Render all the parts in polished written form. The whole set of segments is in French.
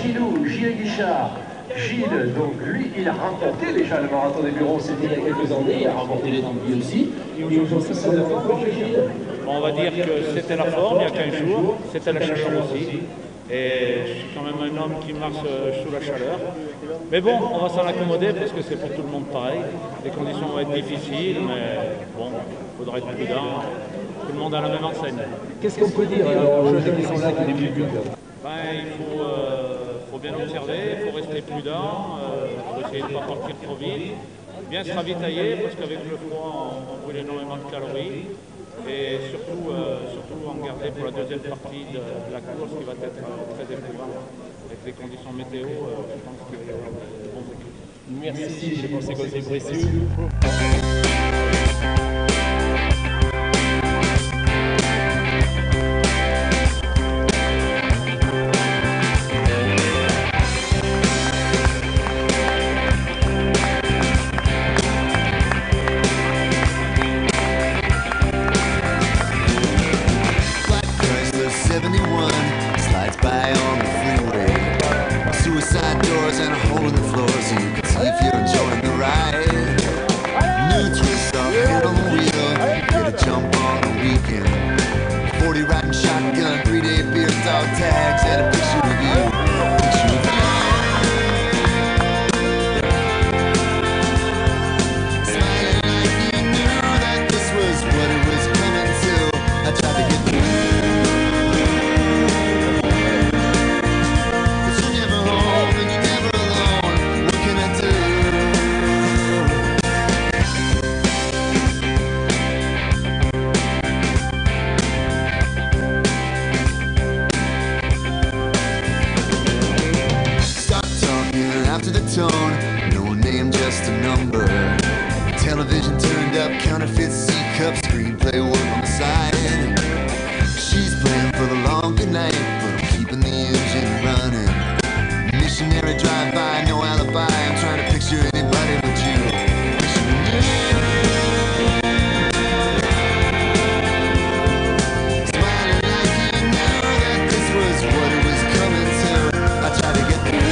Gilou, Gilles Guichard. Gilles, donc lui, il a remporté déjà le marathon des bureaux, c'était il y a quelques années, il a remporté les Antilles aussi. Et aujourd'hui, c'est la forme, Gilles. On va dire que c'était la forme il y a 15 jours, c'était la chaleur aussi. Et je suis quand même un homme qui marche sous la chaleur. Mais bon, on va s'en accommoder parce que c'est pour tout le monde pareil. Les conditions vont être difficiles, mais bon, il faudra être prudent. Tout le monde a la même enseigne. Qu'est-ce qu'on peut dire aux jeunes qui sont là, qui débutent? Il faut bien observer, il faut rester prudent, il faut essayer de ne pas partir trop vite. Bien se ravitailler parce qu'avec le froid, on brûle énormément de calories. Et surtout en garder pour la deuxième partie de la course qui va être très éprouvante. Avec les conditions météo, je pense qu'il va y avoir de bons équipes. Merci, je pense que c'est précieux. Slides by on the freeway. Suicide doors and a hole in the floor so you can see if you're enjoying the ride. New twist off, head on the wheel. Get a jump on the weekend. 40 riding shotgun, 3-day beer, dog tags, and a picture of you. Picture of you. Smiling like you knew that this was what it was coming to. I tried to get through. After the tone, no name, just a number. Television turned up, counterfeit C-cup, screenplay work on the side. She's playing for the long good night, but I'm keeping the engine running. Missionary drive-by, no alibi, I'm trying to picture anybody but you. Smiling like you knew that this was what it was coming to. I tried to get through.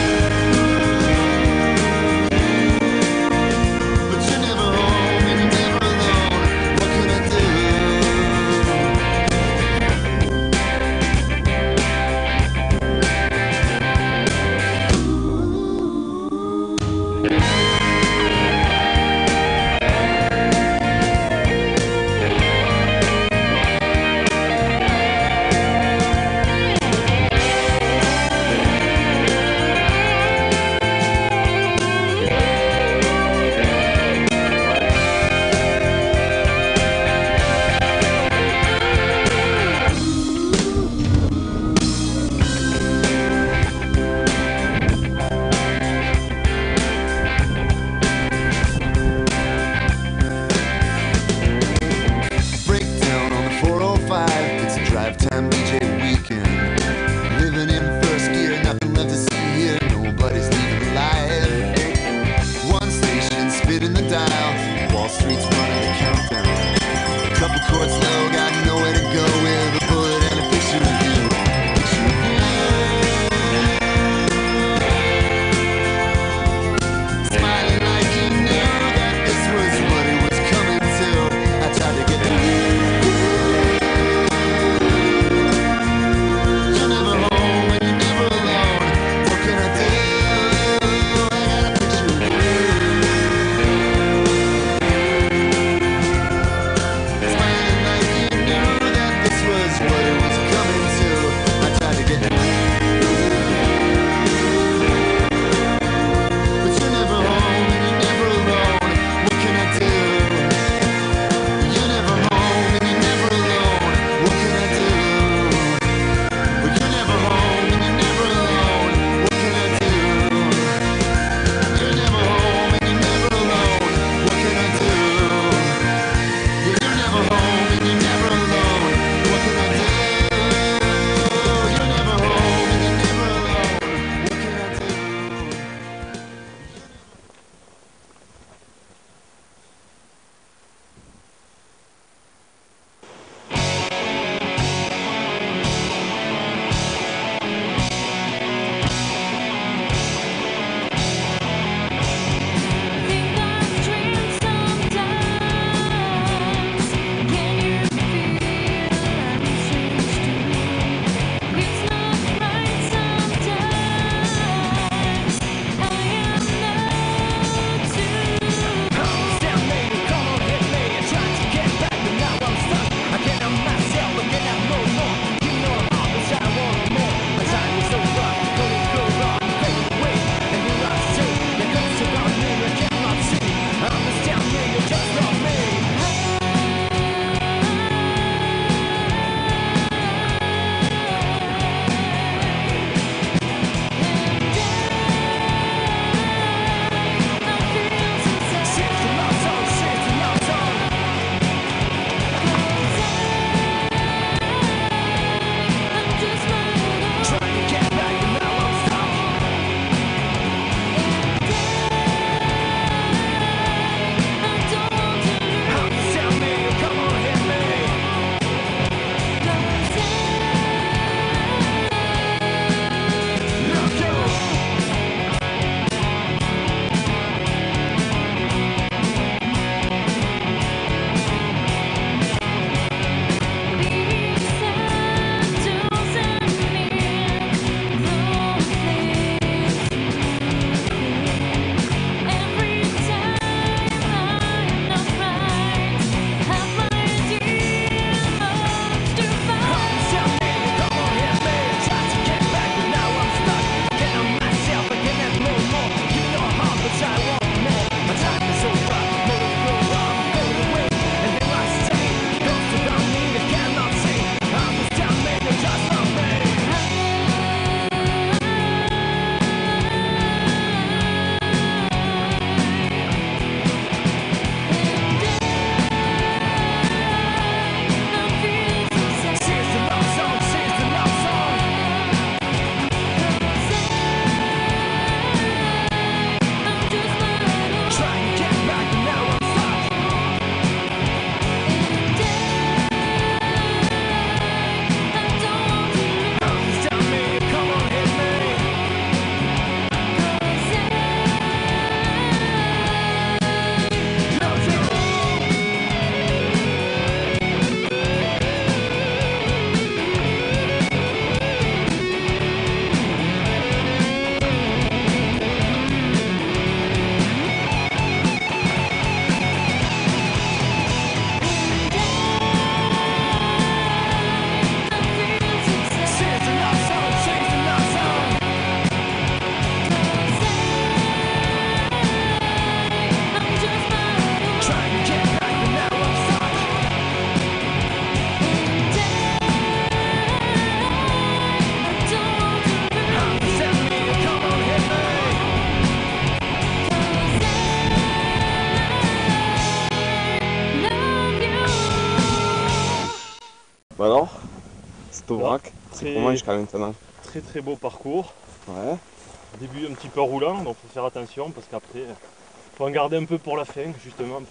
Miracle. C'est comment jusqu'à maintenant? Très très beau parcours. Ouais. Au début un petit peu roulant, donc il faut faire attention parce qu'après il faut en garder un peu pour la fin, justement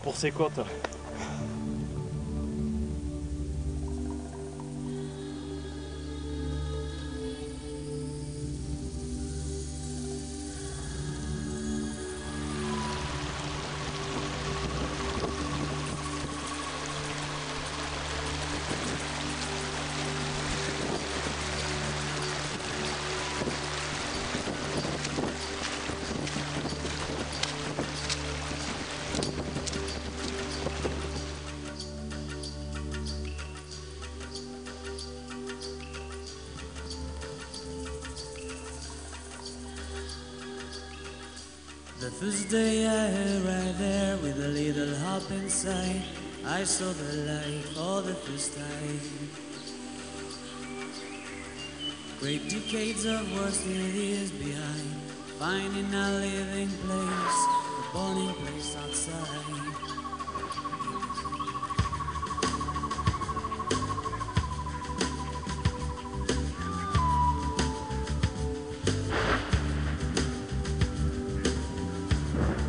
pour ces côtes. The first day I arrived there with a little hope inside, I saw the light for the first time. Great decades of war still years behind, finding a living place, a burning place outside.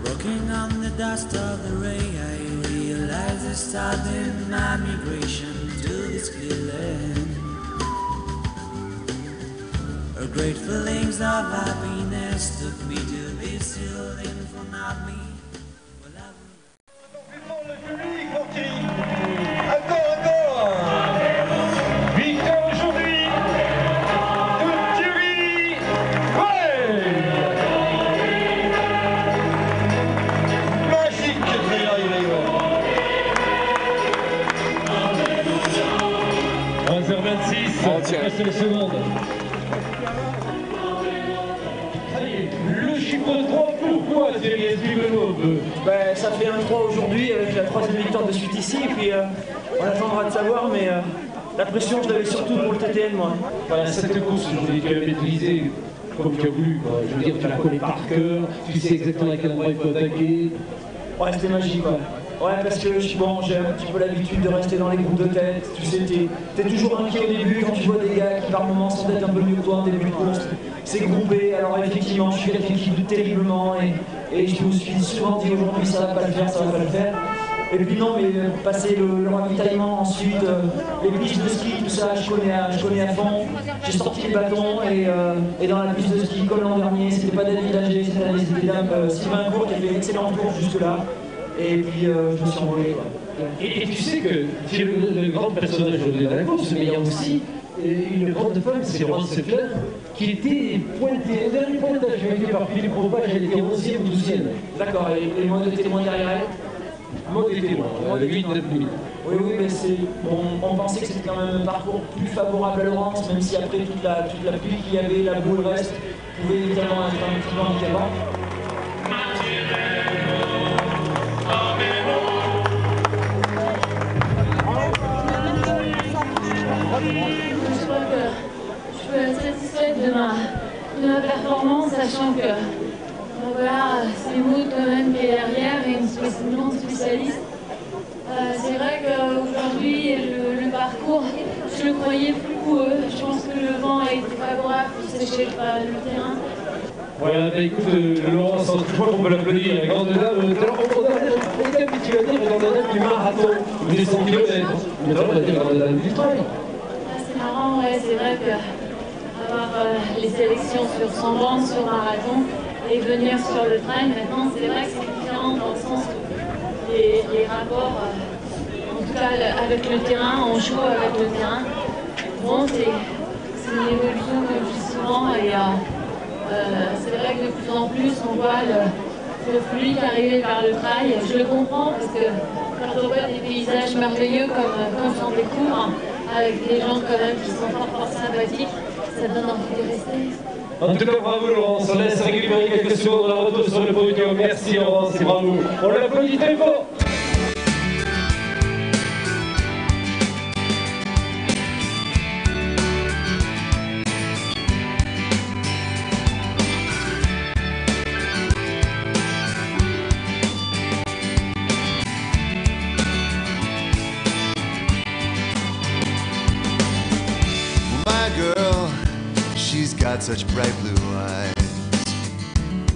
Walking on the dust of the rain, I realized I started my migration to this clear land. Her great feelings of happiness took me to this hill in front of me. Le public pour Thierry. Encore. Victoire aujourd'hui de Thierry. Magique Thierry arrivé. 3h26, reste les secondes. Le chiffre 3, pourquoi Thierry? Explique-le-nous un peu. Ben, ça fait un 3 aujourd'hui avec la 3e victoire de suite ici, et puis on attendra de savoir, mais la pression je l'avais surtout pour le TTN moi. Voilà, cette course, je voulais tu l'as maîtrisée comme tu as voulu, quoi. Je veux dire, tu la connais par cœur, tu sais exactement à quel endroit il faut attaquer. Ouais, c'était magique quoi. Ouais, parce que bon, j'ai un petit peu l'habitude de rester dans les groupes de tête, tu sais, t'es toujours inquiet au début quand tu vois des gars qui par moments sont peut-être un peu mieux que toi en début de course. C'est groupé, alors effectivement, je suis quelqu'un qui doute terriblement, et je me suis souvent dit aujourd'hui ça va pas le faire, ça va pas le faire. Et puis non, mais passer le ravitaillement ensuite, les pistes de ski, tout ça, je connais à fond. J'ai sorti le bâton et dans la piste de ski, comme l'an dernier, c'était pas David Lager, cette année c'était Sylvain Court qui a fait une excellente course jusque là. Et puis je me suis envolé quoi. Et tu sais que tu es le grand personnage de la course, mais il y a aussi une grande femme, c'est Laurence Seffler, qui était pointée, au dernier pointage fait par Philippe Propage, elle était 11e ou 12e. D'accord, et moi de témoin derrière elle? Moi des témoins, 8-9 minutes. Oui, mais on pensait que c'était quand même un parcours plus favorable à Laurence, même si après toute la pluie qu'il y avait, la boue, le reste, pouvait évidemment être un petit peu handicapant. Je crois que je peux être satisfaite de ma performance, sachant que voilà, c'est Maud quand même qui est derrière et une grande spécialiste. C'est vrai qu'aujourd'hui, le parcours, je le croyais plus boueux. Je pense que le vent a été favorable pour sécher le terrain. Voilà, bah écoute, Laurence, je crois qu'on peut l'applaudir, la grande dame. Alors, on a l'habitude à dire la grande dame du marathon, des 100 km. Mais alors, on va dire la grande dame du trail. C'est marrant, ouais, c'est vrai qu'avoir les sélections sur 100 bandes, sur marathon, et venir sur le trail, maintenant, c'est vrai que c'est différent dans le sens où les rapports, en tout cas avec le terrain, on joue avec le terrain. Bon, c'est une évolution comme je dis souvent, et c'est vrai que de plus en plus, on voit le fluide arriver vers le trail. Je le comprends parce que quand je vois des paysages merveilleux comme j'en découvre, avec des gens quand même qui sont fort sympathiques, ça donne envie de rester. En tout cas, bravo Laurence, on laisse récupérer quelques secondes, on la retourne sur le podium. Merci Laurence et bravo. On l'applaudit très fort. my girl, she's got such bright blue eyes.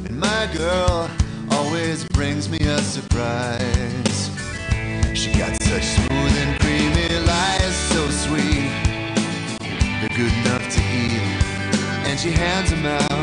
And my girl always brings me a surprise. She got such smooth and creamy lies, so sweet. They're good enough to eat, and she hands them out